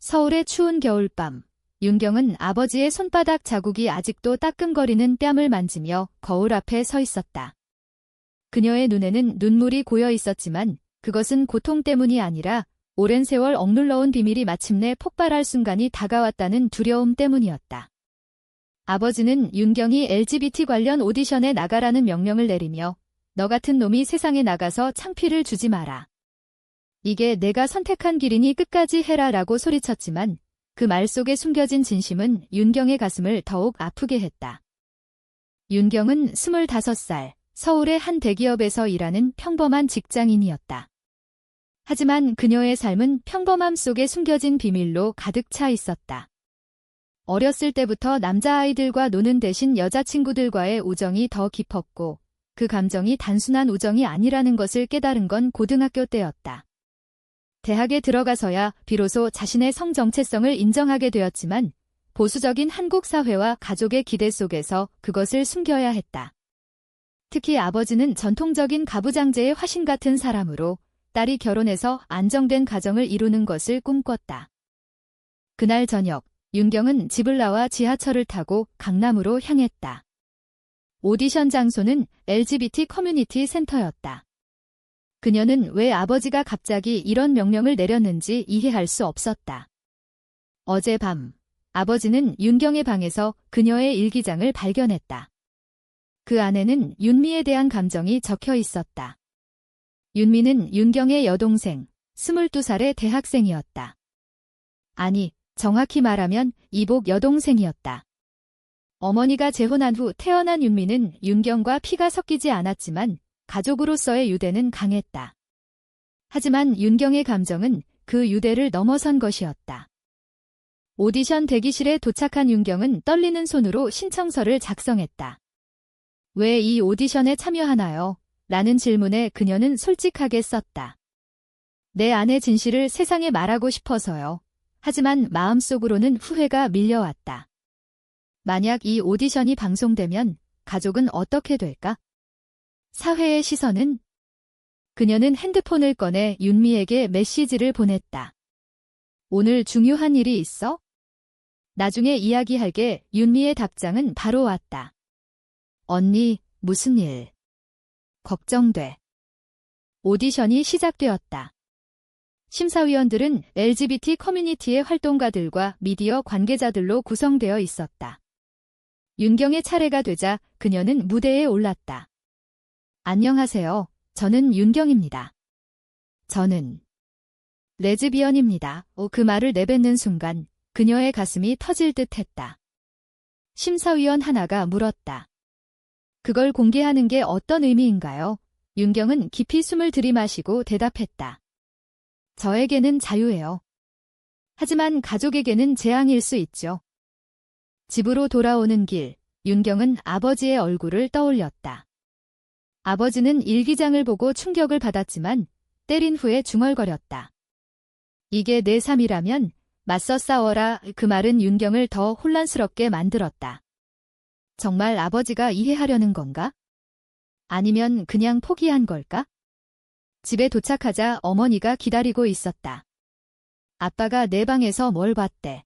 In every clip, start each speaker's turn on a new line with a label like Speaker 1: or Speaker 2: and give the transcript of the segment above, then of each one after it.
Speaker 1: 서울의 추운 겨울밤, 윤경은 아버지의 손바닥 자국이 아직도 따끔거리는 뺨을 만지며 거울 앞에 서 있었다. 그녀의 눈에는 눈물이 고여 있었지만 그것은 고통 때문이 아니라 오랜 세월 억눌러온 비밀이 마침내 폭발할 순간이 다가왔다는 두려움 때문이었다. 아버지는 윤경이 LGBT 관련 오디션에 나가라는 명령을 내리며 너 같은 놈이 세상에 나가서 창피를 주지 마라. 이게 내가 선택한 길이니 끝까지 해라 라고 소리쳤지만 그 말 속에 숨겨진 진심은 윤경의 가슴을 더욱 아프게 했다. 윤경은 25살, 서울의 한 대기업에서 일하는 평범한 직장인이었다. 하지만 그녀의 삶은 평범함 속에 숨겨진 비밀로 가득 차 있었다. 어렸을 때부터 남자아이들과 노는 대신 여자친구들과의 우정이 더 깊었고 그 감정이 단순한 우정이 아니라는 것을 깨달은 건 고등학교 때였다. 대학에 들어가서야 비로소 자신의 성 정체성을 인정하게 되었지만 보수적인 한국 사회와 가족의 기대 속에서 그것을 숨겨야 했다. 특히 아버지는 전통적인 가부장제의 화신 같은 사람으로 딸이 결혼해서 안정된 가정을 이루는 것을 꿈꿨다. 그날 저녁, 윤경은 집을 나와 지하철을 타고 강남으로 향했다. 오디션 장소는 LGBT 커뮤니티 센터였다. 그녀는 왜 아버지가 갑자기 이런 명령을 내렸는지 이해할 수 없었다. 어젯밤, 아버지는 윤경의 방에서 그녀의 일기장을 발견했다. 그 안에는 윤미에 대한 감정이 적혀 있었다. 윤미는 윤경의 여동생, 22살의 대학생이었다. 아니, 정확히 말하면 이복 여동생이었다. 어머니가 재혼한 후 태어난 윤미는 윤경과 피가 섞이지 않았지만 가족으로서의 유대는 강했다. 하지만 윤경의 감정은 그 유대를 넘어선 것이었다. 오디션 대기실에 도착한 윤경은 떨리는 손으로 신청서를 작성했다. 왜 이 오디션에 참여하나요? 라는 질문에 그녀는 솔직하게 썼다. 내 안의 진실을 세상에 말하고 싶어서요. 하지만 마음속으로는 후회가 밀려왔다. 만약 이 오디션이 방송되면 가족은 어떻게 될까? 사회의 시선은? 그녀는 핸드폰을 꺼내 윤미에게 메시지를 보냈다. 오늘 중요한 일이 있어? 나중에 이야기할게. 윤미의 답장은 바로 왔다. 언니, 무슨 일? 걱정돼. 오디션이 시작되었다. 심사위원들은 LGBT 커뮤니티의 활동가들과 미디어 관계자들로 구성되어 있었다. 윤경의 차례가 되자 그녀는 무대에 올랐다. 안녕하세요. 저는 윤경입니다. 저는 레즈비언입니다. 그 말을 내뱉는 순간 그녀의 가슴이 터질 듯 했다. 심사위원 하나가 물었다. 그걸 공개하는 게 어떤 의미인가요? 윤경은 깊이 숨을 들이마시고 대답했다. 저에게는 자유예요. 하지만 가족에게는 재앙일 수 있죠. 집으로 돌아오는 길, 윤경은 아버지의 얼굴을 떠올렸다. 아버지는 일기장을 보고 충격을 받았지만 때린 후에 중얼거렸다. 이게 내 삶이라면 맞서 싸워라. 그 말은 윤경을 더 혼란스럽게 만들었다. 정말 아버지가 이해하려는 건가? 아니면 그냥 포기한 걸까? 집에 도착하자 어머니가 기다리고 있었다. 아빠가 내 방에서 뭘 봤대?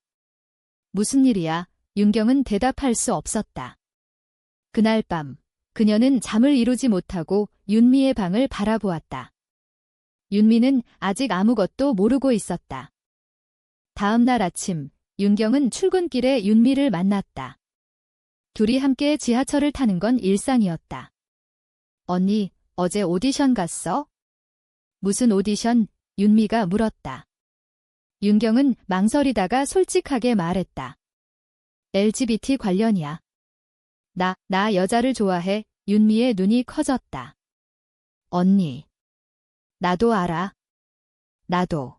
Speaker 1: 무슨 일이야? 윤경은 대답할 수 없었다. 그날 밤, 그녀는 잠을 이루지 못하고 윤미의 방을 바라보았다. 윤미는 아직 아무것도 모르고 있었다. 다음 날 아침, 윤경은 출근길에 윤미를 만났다. 둘이 함께 지하철을 타는 건 일상이었다. 언니, 어제 오디션 갔어? 무슨 오디션? 윤미가 물었다. 윤경은 망설이다가 솔직하게 말했다. LGBT 관련이야. 나 여자를 좋아해. 윤미의 눈이 커졌다. 언니. 나도 알아. 나도.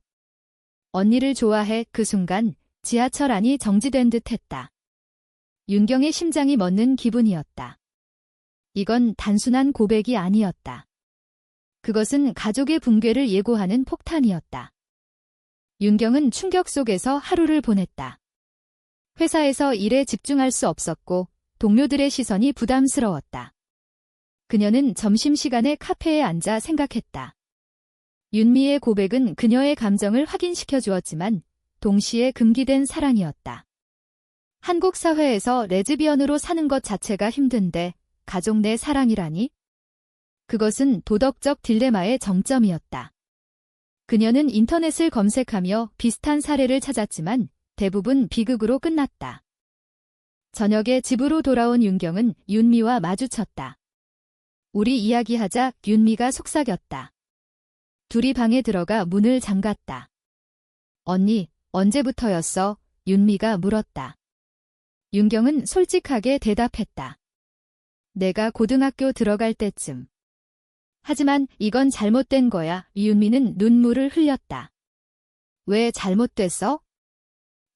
Speaker 1: 언니를 좋아해. 그 순간 지하철 안이 정지된 듯 했다. 윤경의 심장이 멎는 기분이었다. 이건 단순한 고백이 아니었다. 그것은 가족의 붕괴를 예고하는 폭탄이었다. 윤경은 충격 속에서 하루를 보냈다. 회사에서 일에 집중할 수 없었고 동료들의 시선이 부담스러웠다. 그녀는 점심시간에 카페에 앉아 생각했다. 윤미의 고백은 그녀의 감정을 확인시켜 주었지만 동시에 금기된 사랑이었다. 한국 사회에서 레즈비언으로 사는 것 자체가 힘든데 가족 내 사랑이라니? 그것은 도덕적 딜레마의 정점이었다. 그녀는 인터넷을 검색하며 비슷한 사례를 찾았지만 대부분 비극으로 끝났다. 저녁에 집으로 돌아온 윤경은 윤미와 마주쳤다. 우리 이야기하자. 윤미가 속삭였다. 둘이 방에 들어가 문을 잠갔다. 언니, 언제부터였어? 윤미가 물었다. 윤경은 솔직하게 대답했다. 내가 고등학교 들어갈 때쯤. 하지만 이건 잘못된 거야. 윤미는 눈물을 흘렸다. 왜 잘못됐어?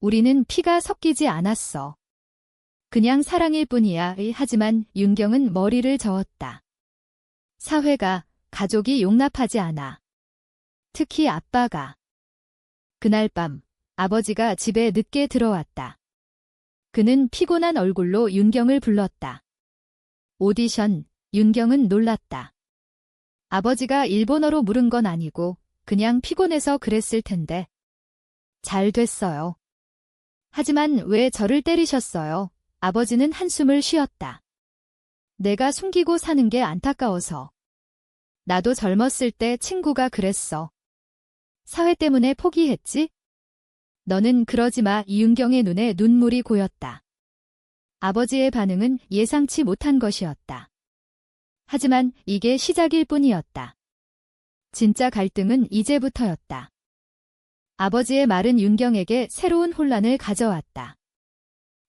Speaker 1: 우리는 피가 섞이지 않았어. 그냥 사랑일 뿐이야. 하지만 윤경은 머리를 저었다. 사회가, 가족이 용납하지 않아. 특히 아빠가. 그날 밤, 아버지가 집에 늦게 들어왔다. 그는 피곤한 얼굴로 윤경을 불렀다. 오디션. 윤경은 놀랐다. 아버지가 일본어로 물은 건 아니고 그냥 피곤해서 그랬을 텐데. 잘 됐어요. 하지만 왜 저를 때리셨어요? 아버지는 한숨을 쉬었다. 내가 숨기고 사는 게 안타까워서. 나도 젊었을 때 친구가 그랬어. 사회 때문에 포기했지? 너는 그러지 마. 이윤경의 눈에 눈물이 고였다. 아버지의 반응은 예상치 못한 것이었다. 하지만 이게 시작일 뿐이었다. 진짜 갈등은 이제부터였다. 아버지의 말은 윤경에게 새로운 혼란을 가져왔다.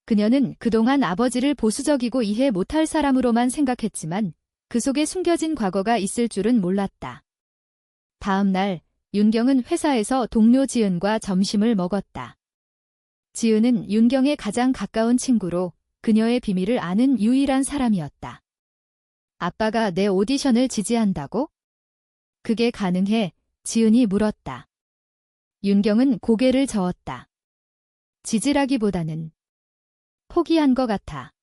Speaker 1: 그녀는 그동안 아버지를 보수적이고 이해 못할 사람으로만 생각했지만 그 속에 숨겨진 과거가 있을 줄은 몰랐다. 다음 날, 윤경은 회사에서 동료 지은과 점심을 먹었다. 지은은 윤경의 가장 가까운 친구로 그녀의 비밀을 아는 유일한 사람이었다. 아빠가 내 오디션을 지지한다고? 그게 가능해? 지은이 물었다. 윤경은 고개를 저었다. 지지라기보다는 포기한 것 같아.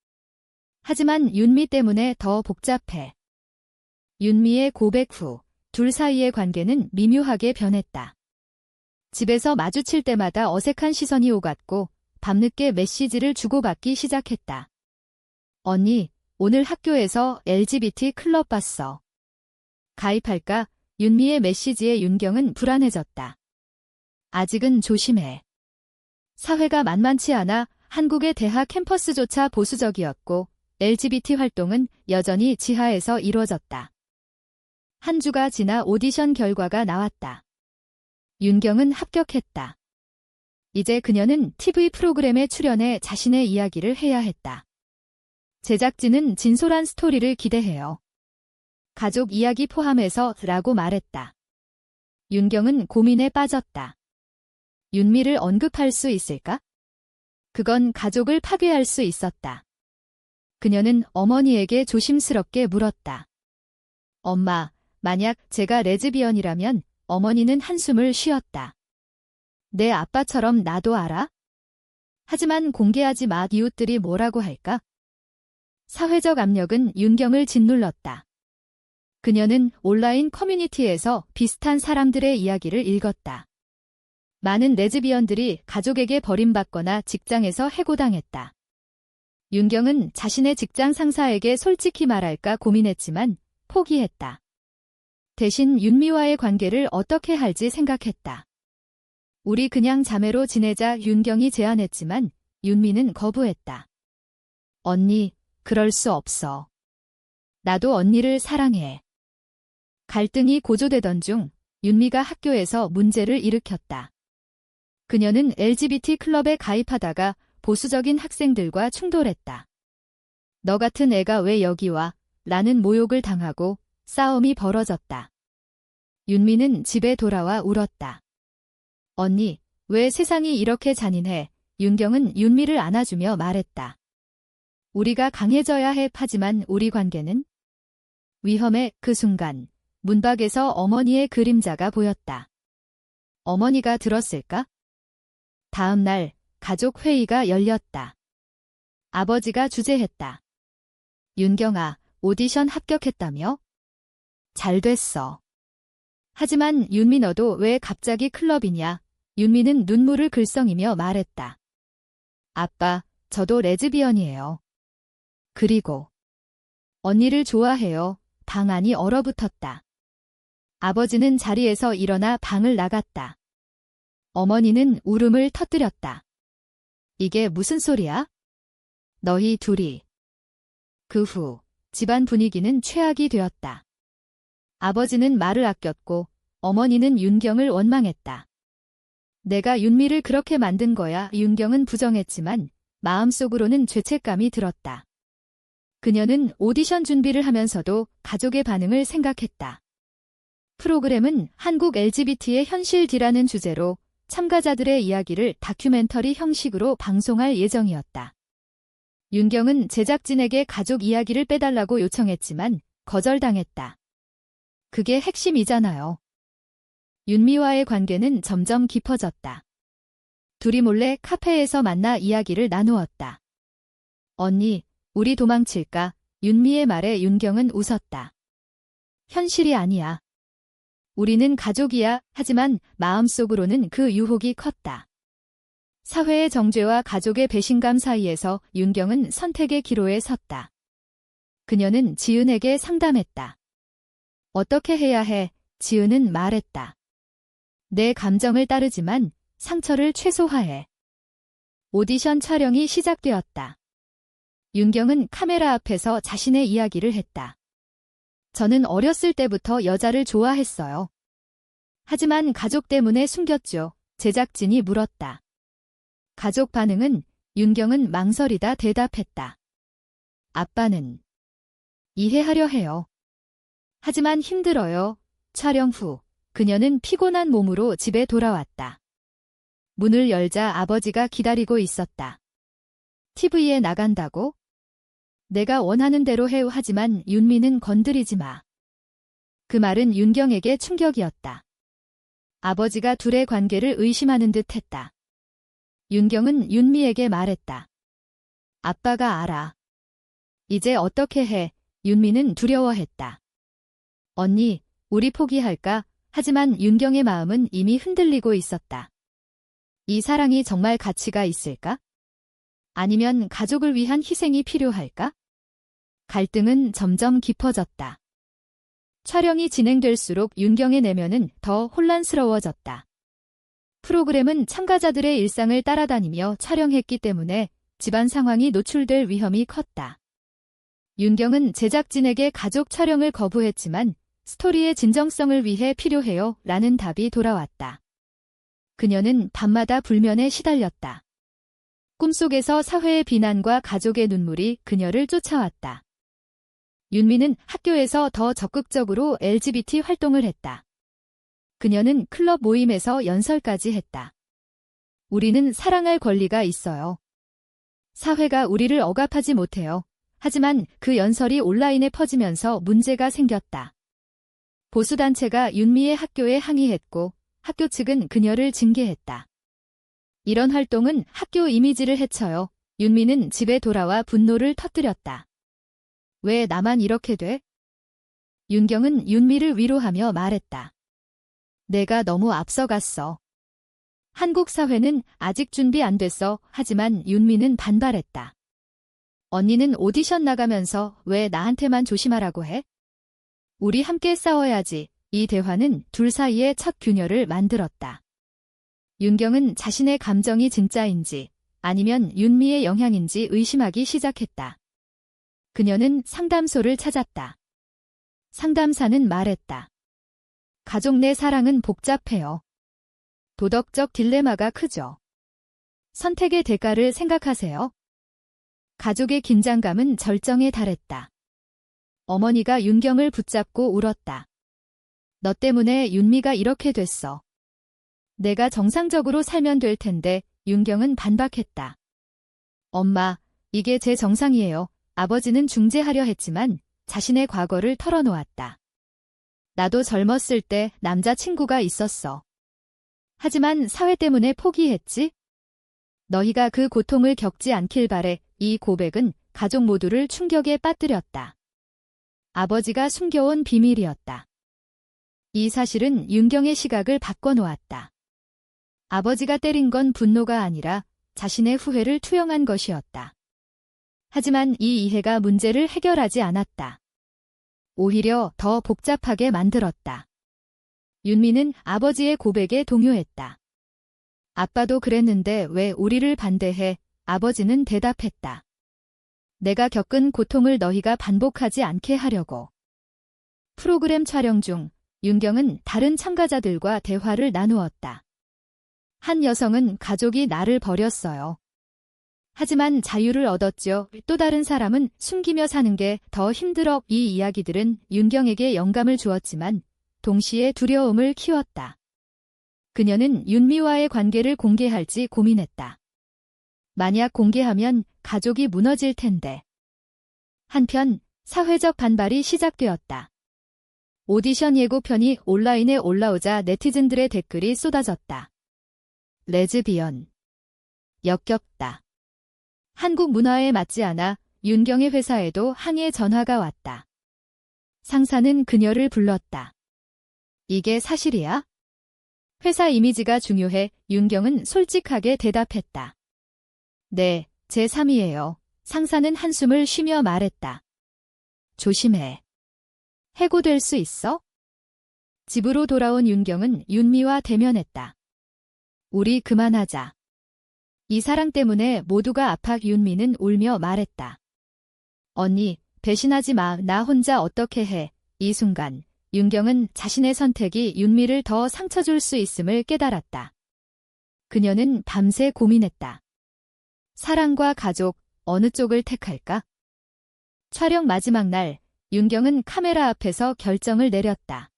Speaker 1: 하지만 윤미 때문에 더 복잡해. 윤미의 고백 후 둘 사이의 관계는 미묘하게 변했다. 집에서 마주칠 때마다 어색한 시선이 오갔고 밤늦게 메시지를 주고받기 시작했다. 언니, 오늘 학교에서 LGBT 클럽 봤어. 가입할까? 윤미의 메시지에 윤경은 불안해졌다. 아직은 조심해. 사회가 만만치 않아. 한국의 대학 캠퍼스조차 보수적이었고 LGBT 활동은 여전히 지하에서 이루어졌다. 한 주가 지나 오디션 결과가 나왔다. 윤경은 합격했다. 이제 그녀는 TV 프로그램에 출연해 자신의 이야기를 해야 했다. 제작진은 진솔한 스토리를 기대해요. 가족 이야기 포함해서 라고 말했다. 윤경은 고민에 빠졌다. 윤미를 언급할 수 있을까? 그건 가족을 파괴할 수 있었다. 그녀는 어머니에게 조심스럽게 물었다. 엄마, 만약 제가 레즈비언이라면? 어머니는 한숨을 쉬었다. 내 아빠처럼 나도 알아? 하지만 공개하지 마. 이웃들이 뭐라고 할까? 사회적 압력은 윤경을 짓눌렀다. 그녀는 온라인 커뮤니티에서 비슷한 사람들의 이야기를 읽었다. 많은 레즈비언들이 가족에게 버림받거나 직장에서 해고당했다. 윤경은 자신의 직장 상사에게 솔직히 말할까 고민했지만 포기했다. 대신 윤미와의 관계를 어떻게 할지 생각했다. 우리 그냥 자매로 지내자. 윤경이 제안했지만 윤미는 거부했다. 언니, 그럴 수 없어. 나도 언니를 사랑해. 갈등이 고조되던 중 윤미가 학교에서 문제를 일으켰다. 그녀는 LGBT 클럽에 가입하다가 보수적인 학생들과 충돌했다. 너 같은 애가 왜 여기 와? 라는 모욕을 당하고 싸움이 벌어졌다. 윤미는 집에 돌아와 울었다. 언니, 왜 세상이 이렇게 잔인해? 윤경은 윤미를 안아주며 말했다. 우리가 강해져야 해. 하지만 우리 관계는? 위험해. 그 순간 문 밖에서 어머니의 그림자가 보였다. 어머니가 들었을까? 다음 날 가족 회의가 열렸다. 아버지가 주재했다. 윤경아, 오디션 합격했다며? 잘 됐어. 하지만 윤미 너도 왜 갑자기 클럽이냐? 윤미는 눈물을 글썽이며 말했다. 아빠, 저도 레즈비언이에요. 그리고 언니를 좋아해요. 방 안이 얼어붙었다. 아버지는 자리에서 일어나 방을 나갔다. 어머니는 울음을 터뜨렸다. 이게 무슨 소리야? 너희 둘이. 그 후 집안 분위기는 최악이 되었다. 아버지는 말을 아꼈고 어머니는 윤경을 원망했다. 내가 윤미를 그렇게 만든 거야. 윤경은 부정했지만 마음속으로는 죄책감이 들었다. 그녀는 오디션 준비를 하면서도 가족의 반응을 생각했다. 프로그램은 한국 LGBT의 현실이라는 주제로 참가자들의 이야기를 다큐멘터리 형식으로 방송할 예정이었다. 윤경은 제작진에게 가족 이야기를 빼달라고 요청했지만 거절당했다. 그게 핵심이잖아요. 윤미와의 관계는 점점 깊어졌다. 둘이 몰래 카페에서 만나 이야기를 나누었다. 언니, 우리 도망칠까? 윤미의 말에 윤경은 웃었다. 현실이 아니야. 우리는 가족이야. 하지만 마음속으로는 그 유혹이 컸다. 사회의 정죄와 가족의 배신감 사이에서 윤경은 선택의 기로에 섰다. 그녀는 지은에게 상담했다. 어떻게 해야 해? 지은은 말했다. 내 감정을 따르지만 상처를 최소화해. 오디션 촬영이 시작되었다. 윤경은 카메라 앞에서 자신의 이야기를 했다. 저는 어렸을 때부터 여자를 좋아했어요. 하지만 가족 때문에 숨겼죠. 제작진이 물었다. 가족 반응은? 윤경은 망설이다 대답했다. 아빠는 이해하려 해요. 하지만 힘들어요. 촬영 후 그녀는 피곤한 몸으로 집에 돌아왔다. 문을 열자 아버지가 기다리고 있었다. TV에 나간다고? 내가 원하는 대로 해. 하지만 윤미는 건드리지 마. 그 말은 윤경에게 충격이었다. 아버지가 둘의 관계를 의심하는 듯 했다. 윤경은 윤미에게 말했다. 아빠가 알아. 이제 어떻게 해? 윤미는 두려워했다. 언니, 우리 포기할까? 하지만 윤경의 마음은 이미 흔들리고 있었다. 이 사랑이 정말 가치가 있을까? 아니면 가족을 위한 희생이 필요할까? 갈등은 점점 깊어졌다. 촬영이 진행될수록 윤경의 내면은 더 혼란스러워졌다. 프로그램은 참가자들의 일상을 따라다니며 촬영했기 때문에 집안 상황이 노출될 위험이 컸다. 윤경은 제작진에게 가족 촬영을 거부했지만 스토리의 진정성을 위해 필요해요 라는 답이 돌아왔다. 그녀는 밤마다 불면에 시달렸다. 꿈속에서 사회의 비난과 가족의 눈물이 그녀를 쫓아왔다. 윤미는 학교에서 더 적극적으로 LGBT 활동을 했다. 그녀는 클럽 모임에서 연설까지 했다. 우리는 사랑할 권리가 있어요. 사회가 우리를 억압하지 못해요. 하지만 그 연설이 온라인에 퍼지면서 문제가 생겼다. 보수단체가 윤미의 학교에 항의했고 학교 측은 그녀를 징계했다. 이런 활동은 학교 이미지를 해쳐요. 윤미는 집에 돌아와 분노를 터뜨렸다. 왜 나만 이렇게 돼? 윤경은 윤미를 위로하며 말했다. 내가 너무 앞서갔어. 한국 사회는 아직 준비 안 됐어. 하지만 윤미는 반발했다. 언니는 오디션 나가면서 왜 나한테만 조심하라고 해? 우리 함께 싸워야지. 이 대화는 둘 사이의 첫 균열을 만들었다. 윤경은 자신의 감정이 진짜인지 아니면 윤미의 영향인지 의심하기 시작했다. 그녀는 상담소를 찾았다. 상담사는 말했다. 가족 내 사랑은 복잡해요. 도덕적 딜레마가 크죠. 선택의 대가를 생각하세요. 가족의 긴장감은 절정에 달했다. 어머니가 윤경을 붙잡고 울었다. 너 때문에 윤미가 이렇게 됐어. 내가 정상적으로 살면 될 텐데. 윤경은 반박했다. 엄마, 이게 제 정상이에요. 아버지는 중재하려 했지만 자신의 과거를 털어놓았다. 나도 젊었을 때 남자친구가 있었어. 하지만 사회 때문에 포기했지? 너희가 그 고통을 겪지 않길 바래. 이 고백은 가족 모두를 충격에 빠뜨렸다. 아버지가 숨겨온 비밀이었다. 이 사실은 윤경의 시각을 바꿔놓았다. 아버지가 때린 건 분노가 아니라 자신의 후회를 투영한 것이었다. 하지만 이 이해가 문제를 해결하지 않았다. 오히려 더 복잡하게 만들었다. 윤미는 아버지의 고백에 동요했다. 아빠도 그랬는데 왜 우리를 반대해? 아버지는 대답했다. 내가 겪은 고통을 너희가 반복하지 않게 하려고. 프로그램 촬영 중 윤경은 다른 참가자들과 대화를 나누었다. 한 여성은 가족이 나를 버렸어요. 하지만 자유를 얻었죠. 또 다른 사람은 숨기며 사는 게 더 힘들어. 이 이야기들은 윤경에게 영감을 주었지만 동시에 두려움을 키웠다. 그녀는 윤미와의 관계를 공개할지 고민했다. 만약 공개하면 가족이 무너질 텐데. 한편 사회적 반발이 시작되었다. 오디션 예고편이 온라인에 올라오자 네티즌들의 댓글이 쏟아졌다. 레즈비언. 역겹다. 한국 문화에 맞지 않아 윤경의 회사에도 항의 전화가 왔다. 상사는 그녀를 불렀다. 이게 사실이야? 회사 이미지가 중요해. 윤경은 솔직하게 대답했다. 네, 제 3위예요. 상사는 한숨을 쉬며 말했다. 조심해. 해고될 수 있어? 집으로 돌아온 윤경은 윤미와 대면했다. 우리 그만하자. 이 사랑 때문에 모두가 아파. 윤미는 울며 말했다. 언니, 배신하지 마. 나 혼자 어떻게 해. 이 순간 윤경은 자신의 선택이 윤미를 더 상처 줄 수 있음을 깨달았다. 그녀는 밤새 고민했다. 사랑과 가족, 어느 쪽을 택할까? 촬영 마지막 날, 윤경은 카메라 앞에서 결정을 내렸다.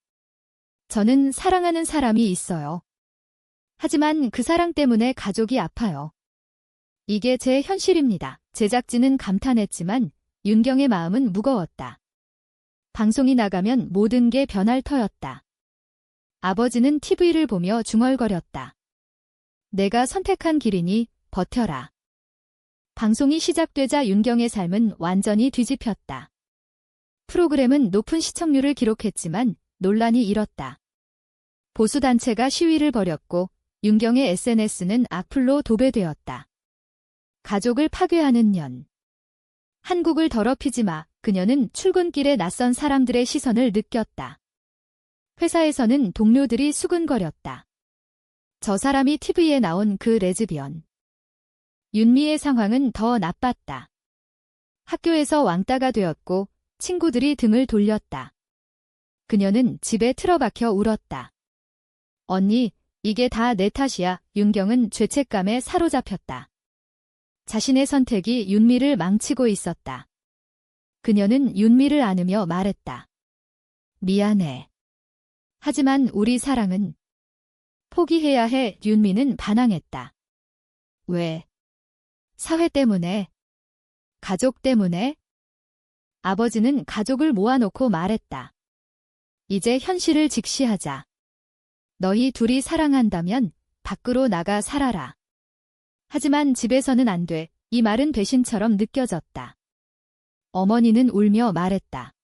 Speaker 1: 저는 사랑하는 사람이 있어요. 하지만 그 사랑 때문에 가족이 아파요. 이게 제 현실입니다. 제작진은 감탄했지만 윤경의 마음은 무거웠다. 방송이 나가면 모든 게 변할 터였다. 아버지는 TV를 보며 중얼거렸다. 내가 선택한 길이니 버텨라. 방송이 시작되자 윤경의 삶은 완전히 뒤집혔다. 프로그램은 높은 시청률을 기록했지만 논란이 일었다. 보수단체가 시위를 벌였고 윤경의 SNS는 악플로 도배되었다. 가족을 파괴하는 년. 한국을 더럽히지 마. 그녀는 출근길에 낯선 사람들의 시선을 느꼈다. 회사에서는 동료들이 수근거렸다. 저 사람이 TV에 나온 그 레즈비언. 윤미의 상황은 더 나빴다. 학교에서 왕따가 되었고 친구들이 등을 돌렸다. 그녀는 집에 틀어박혀 울었다. 언니, 이게 다 내 탓이야. 윤경은 죄책감에 사로잡혔다. 자신의 선택이 윤미를 망치고 있었다. 그녀는 윤미를 안으며 말했다. 미안해. 하지만 우리 사랑은 포기해야 해. 윤미는 반항했다. 왜? 사회 때문에? 가족 때문에? 아버지는 가족을 모아놓고 말했다. 이제 현실을 직시하자. 너희 둘이 사랑한다면 밖으로 나가 살아라. 하지만 집에서는 안 돼. 이 말은 배신처럼 느껴졌다. 어머니는 울며 말했다.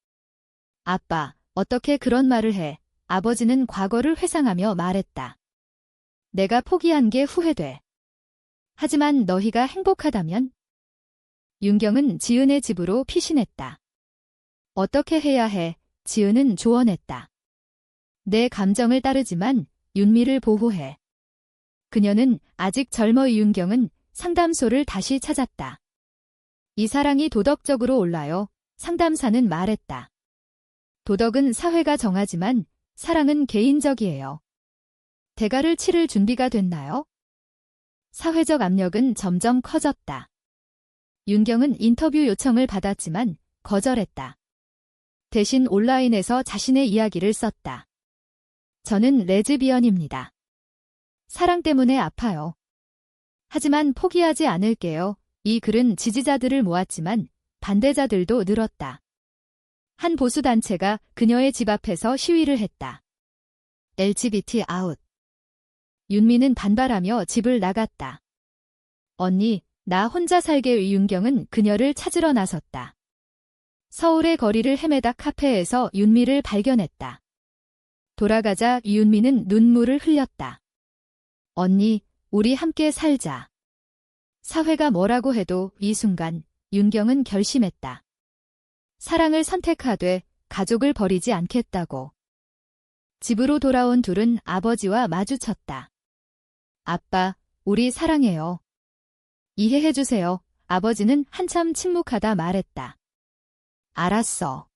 Speaker 1: 아빠, 어떻게 그런 말을 해. 아버지는 과거를 회상하며 말했다. 내가 포기한 게 후회돼. 하지만 너희가 행복하다면? 윤경은 지은의 집으로 피신했다. 어떻게 해야 해? 지은은 조언했다. 내 감정을 따르지만 윤미를 보호해. 그녀는 아직 젊어. 윤경은 상담소를 다시 찾았다. 이 사랑이 도덕적으로 올라요. 상담사는 말했다. 도덕은 사회가 정하지만 사랑은 개인적이에요. 대가를 치를 준비가 됐나요? 사회적 압력은 점점 커졌다. 윤경은 인터뷰 요청을 받았지만 거절했다. 대신 온라인에서 자신의 이야기를 썼다. 저는 레즈비언입니다. 사랑 때문에 아파요. 하지만 포기하지 않을게요. 이 글은 지지자들을 모았지만 반대자들도 늘었다. 한 보수단체가 그녀의 집 앞에서 시위를 했다. LGBT 아웃. 윤미는 반발하며 집을 나갔다. 언니, 나 혼자 살게. 윤경은 그녀를 찾으러 나섰다. 서울의 거리를 헤매다 카페에서 윤미를 발견했다. 돌아가자 윤미는 눈물을 흘렸다. 언니, 우리 함께 살자. 사회가 뭐라고 해도 이 순간 윤경은 결심했다. 사랑을 선택하되 가족을 버리지 않겠다고. 집으로 돌아온 둘은 아버지와 마주쳤다. 아빠, 우리 사랑해요. 이해해주세요. 아버지는 한참 침묵하다 말했다. 알았어.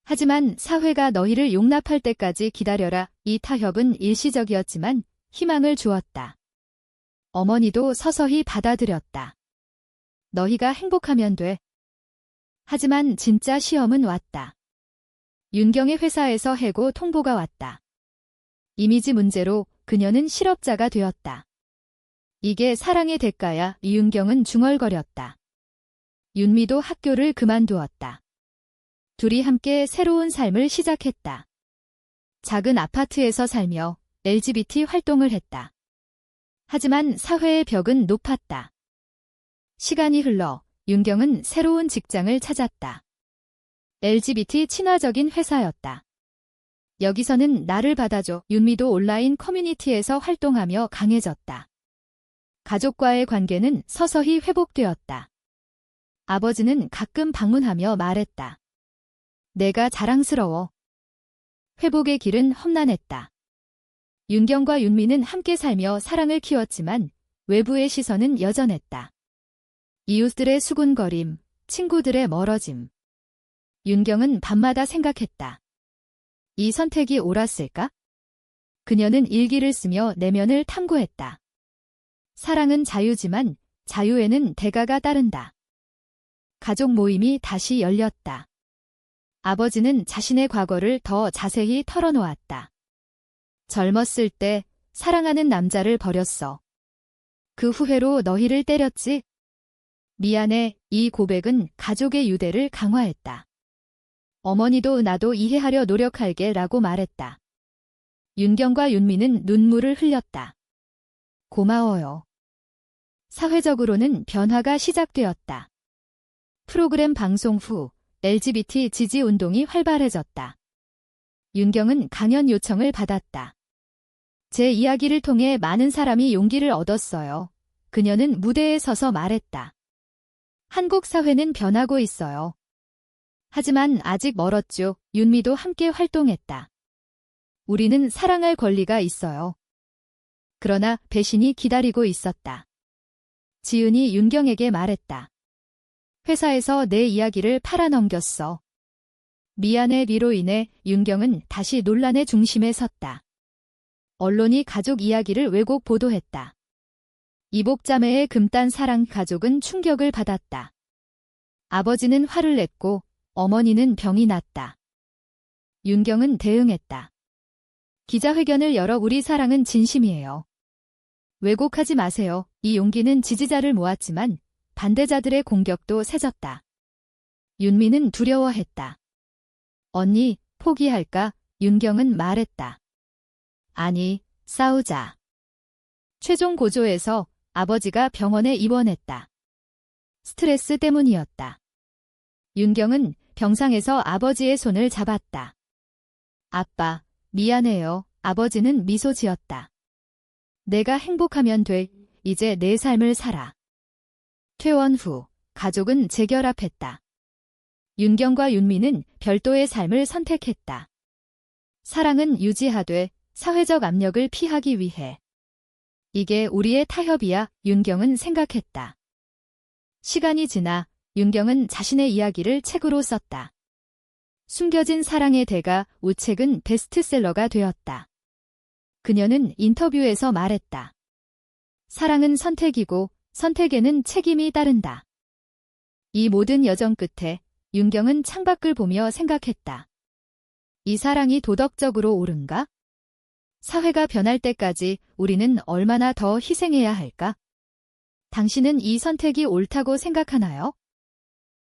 Speaker 1: 하지만 사회가 너희를 용납할 때까지 기다려라. 이 타협은 일시적이었지만 희망을 주었다. 어머니도 서서히 받아들였다. 너희가 행복하면 돼. 하지만 진짜 시험은 왔다. 윤경의 회사에서 해고 통보가 왔다. 이미지 문제로 그녀는 실업자가 되었다. 이게 사랑의 대가야. 이윤경은 중얼거렸다. 윤미도 학교를 그만두었다. 둘이 함께 새로운 삶을 시작했다. 작은 아파트에서 살며 LGBT 활동을 했다. 하지만 사회의 벽은 높았다. 시간이 흘러 윤경은 새로운 직장을 찾았다. LGBT 친화적인 회사였다. 여기서는 나를 받아줘. 윤미도 온라인 커뮤니티에서 활동하며 강해졌다. 가족과의 관계는 서서히 회복되었다. 아버지는 가끔 방문하며 말했다. 내가 자랑스러워. 회복의 길은 험난했다. 윤경과 윤미는 함께 살며 사랑을 키웠지만 외부의 시선은 여전했다. 이웃들의 수군거림, 친구들의 멀어짐. 윤경은 밤마다 생각했다. 이 선택이 옳았을까? 그녀는 일기를 쓰며 내면을 탐구했다. 사랑은 자유지만 자유에는 대가가 따른다. 가족 모임이 다시 열렸다. 아버지는 자신의 과거를 더 자세히 털어놓았다. 젊었을 때 사랑하는 남자를 버렸어. 그 후회로 너희를 때렸지? 미안해. 이 고백은 가족의 유대를 강화했다. 어머니도 나도 이해하려 노력할게 라고 말했다. 윤경과 윤미는 눈물을 흘렸다. 고마워요. 사회적으로는 변화가 시작되었다. 프로그램 방송 후 LGBT 지지 운동이 활발해졌다. 윤경은 강연 요청을 받았다. 제 이야기를 통해 많은 사람이 용기를 얻었어요. 그녀는 무대에 서서 말했다. 한국 사회는 변하고 있어요. 하지만 아직 멀었죠. 윤미도 함께 활동했다. 우리는 사랑할 권리가 있어요. 그러나 배신이 기다리고 있었다. 지은이 윤경에게 말했다. 회사에서 내 이야기를 팔아넘겼어. 미안해. 비로 인해 윤경은 다시 논란의 중심에 섰다. 언론이 가족 이야기를 왜곡 보도했다. 이복자매의 금단 사랑. 가족은 충격을 받았다. 아버지는 화를 냈고 어머니는 병이 났다. 윤경은 대응했다. 기자회견을 열어 우리 사랑은 진심이에요. 왜곡하지 마세요. 이 용기는 지지자를 모았지만 반대자들의 공격도 세졌다. 윤미는 두려워했다. 언니, 포기할까? 윤경은 말했다. 아니, 싸우자. 최종 고조에서 아버지가 병원에 입원했다. 스트레스 때문이었다. 윤경은 병상에서 아버지의 손을 잡았다. 아빠, 미안해요. 아버지는 미소 지었다. 내가 행복하면 돼. 이제 내 삶을 살아. 퇴원 후 가족은 재결합했다. 윤경과 윤미는 별도의 삶을 선택했다. 사랑은 유지하되 사회적 압력을 피하기 위해. 이게 우리의 타협이야. 윤경은 생각했다. 시간이 지나 윤경은 자신의 이야기를 책으로 썼다. 숨겨진 사랑의 대가. 우책은 베스트셀러가 되었다. 그녀는 인터뷰에서 말했다. 사랑은 선택이고 선택에는 책임이 따른다. 이 모든 여정 끝에 윤경은 창밖을 보며 생각했다. 이 사랑이 도덕적으로 옳은가? 사회가 변할 때까지 우리는 얼마나 더 희생해야 할까? 당신은 이 선택이 옳다고 생각하나요?